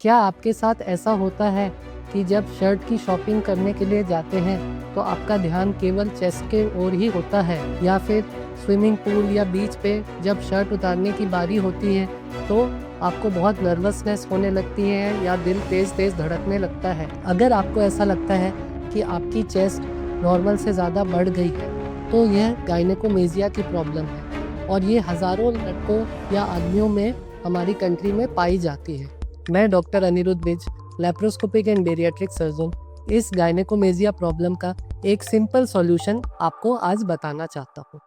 क्या आपके साथ ऐसा होता है कि जब शर्ट की शॉपिंग करने के लिए जाते हैं तो आपका ध्यान केवल चेस्ट के ओर ही होता है, या फिर स्विमिंग पूल या बीच पे जब शर्ट उतारने की बारी होती है तो आपको बहुत नर्वसनेस होने लगती है या दिल तेज़ तेज़ धड़कने लगता है? अगर आपको ऐसा लगता है कि आपकी चेस्ट नॉर्मल से ज़्यादा बढ़ गई है तो यह गायनेकोमेजिया की प्रॉब्लम है और ये हज़ारों लड़कों या आदमियों में हमारी कंट्री में पाई जाती है। मैं doctor Anirudh Vij, laparoscopic and bariatric surgeon, इस गायनेकोमेजिया प्रॉब्लम का एक सिंपल सॉल्यूशन आपको आज बताना चाहता हूँ।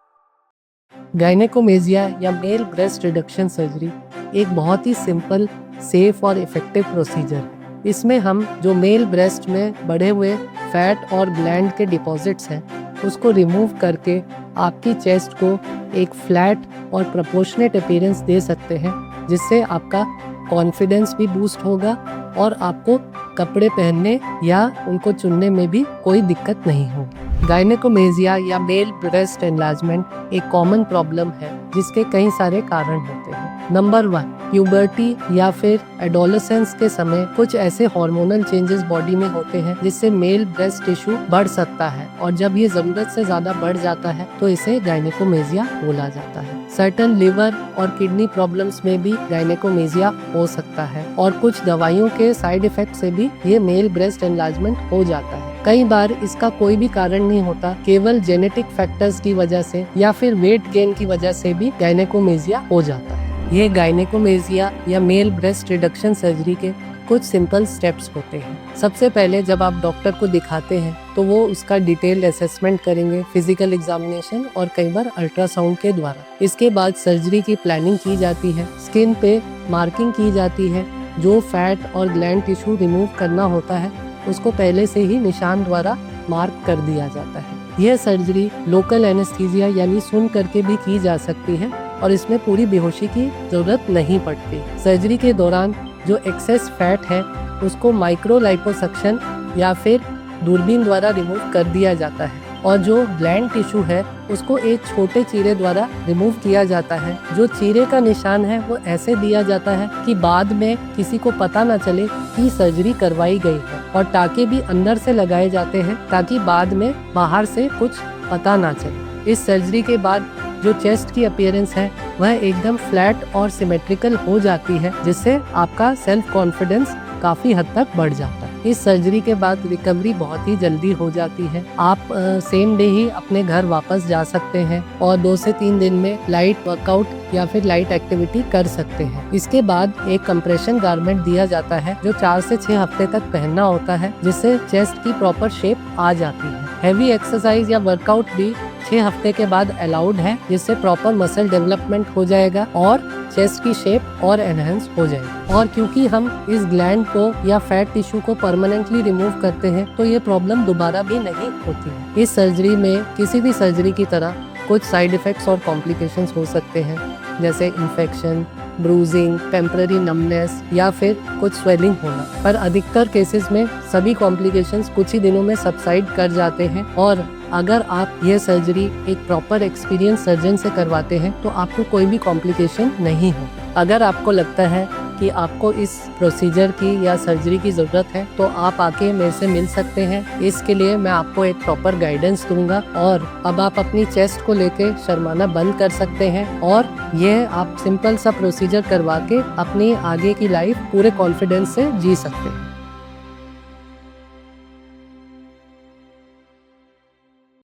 गायनेकोमेजिया या मेल ब्रेस्ट रिडक्शन सर्जरी एक बहुत ही सिंपल, सेफ और इफ़ेक्टिव प्रोसीजर है। इसमें हम जो मेल ब्रेस्ट में बढ़े हुए फैट और ग्लैंड के डिपॉजिट्स हैं उसको रिमूव करके आपकी चेस्ट को एक फ्लैट और प्रोपोर्शनेट अपीयरेंस दे सकते हैं, जिससे आपका कॉन्फिडेंस भी बूस्ट होगा और आपको कपड़े पहनने या उनको चुनने में भी कोई दिक्कत नहीं होगी। गायनेकोमेजिया या मेल ब्रेस्ट एनलार्जमेंट एक कॉमन प्रॉब्लम है जिसके कई सारे कारण होते हैं। नंबर 1, प्यूबर्टी या फिर एडोलेसेंस के समय कुछ ऐसे हार्मोनल चेंजेस बॉडी में होते हैं जिससे मेल ब्रेस्ट टिश्यू बढ़ सकता है, और जब ये ज़रूरत से ज़्यादा बढ़ जाता है तो इसे गायनेकोमेजिया बोला जाता है। सर्टेन लिवर और किडनी प्रॉब्लम्स में भी गायनेकोमेजिया हो सकता है, और कुछ दवाइयों के साइड इफेक्ट से भी ये मेल ब्रेस्ट एनलार्जमेंट हो जाता है। कई बार इसका कोई भी कारण नहीं होता, केवल जेनेटिक फैक्टर्स की वजह से या फिर वेट गेन की वजह से भी गायनेकोमेजिया हो जाता है। ये गायनेकोमेजिया या मेल ब्रेस्ट रिडक्शन सर्जरी के कुछ सिंपल स्टेप्स होते हैं। सबसे पहले जब आप डॉक्टर को दिखाते हैं तो वो उसका डिटेल्ड असेसमेंट करेंगे, फिजिकल एग्जामिनेशन और कई बार अल्ट्रासाउंड के द्वारा। इसके बाद सर्जरी की प्लानिंग की जाती है, स्किन पे मार्किंग की जाती है, जो फैट और ग्लैंड टिश्यू रिमूव करना होता है उसको पहले से ही निशान द्वारा मार्क कर दिया जाता है। यह सर्जरी लोकल एनेस्थीसिया यानी सुन करके भी की जा सकती है और इसमें पूरी बेहोशी की जरूरत नहीं पड़ती। सर्जरी के दौरान जो एक्सेस फैट है उसको माइक्रो लाइपोसक्शन या फिर दूरबीन द्वारा रिमूव कर दिया जाता है, और जो ग्लैंड टिश्यू है उसको एक छोटे चीरे द्वारा रिमूव किया जाता है। जो चीरे का निशान है वो ऐसे दिया जाता है कि बाद में किसी को पता ना चले कि सर्जरी करवाई गई है, और टाके भी अंदर से लगाए जाते हैं ताकि बाद में बाहर से कुछ पता ना चले। इस सर्जरी के बाद जो चेस्ट की अपीयरेंस है वह एकदम फ्लैट और सिमेट्रिकल हो जाती है, जिससे आपका सेल्फ कॉन्फिडेंस काफी हद तक बढ़ जाता है। इस सर्जरी के बाद रिकवरी बहुत ही जल्दी हो जाती है। आप सेम डे ही अपने घर वापस जा सकते हैं और 2 से 3 दिन में लाइट वर्कआउट या फिर लाइट एक्टिविटी कर सकते हैं। इसके बाद एक कंप्रेशन गारमेंट दिया जाता है जो 4 से 6 हफ्ते तक पहनना होता है, जिससे चेस्ट की प्रॉपर शेप आ जाती है। हैवी एक्सरसाइज या वर्कआउट भी 6 हफ्ते के बाद अलाउड है, जिससे प्रॉपर मसल डेवलपमेंट हो जाएगा और चेस्ट की शेप और एनहेंस हो जाएगी। और क्योंकि हम इस ग्लैंड को या फैट टिश्यू को परमानेंटली रिमूव करते हैं तो ये प्रॉब्लम दोबारा भी नहीं होती है। इस सर्जरी में किसी भी सर्जरी की तरह कुछ साइड इफेक्ट्स और कॉम्प्लिकेशंस हो सकते हैं, जैसे इन्फेक्शन, ब्रूजिंग, टेम्पररी नमनेस या फिर कुछ स्वेलिंग होना, पर अधिकतर केसेस में सभी कॉम्प्लिकेशंस कुछ ही दिनों में सबसाइड कर जाते हैं। और अगर आप ये सर्जरी एक प्रॉपर एक्सपीरियंस सर्जन से करवाते हैं तो आपको कोई भी कॉम्प्लिकेशन नहीं हो। अगर आपको लगता है कि आपको इस प्रोसीजर की या सर्जरी की ज़रूरत है तो आप आके मेरे से मिल सकते हैं। इसके लिए मैं आपको एक प्रॉपर गाइडेंस दूंगा, और अब आप अपनी चेस्ट को लेके शर्माना बंद कर सकते हैं और ये आप सिंपल सा प्रोसीजर करवा के अपनी आगे की लाइफ पूरे कॉन्फिडेंस से जी सकते हैं।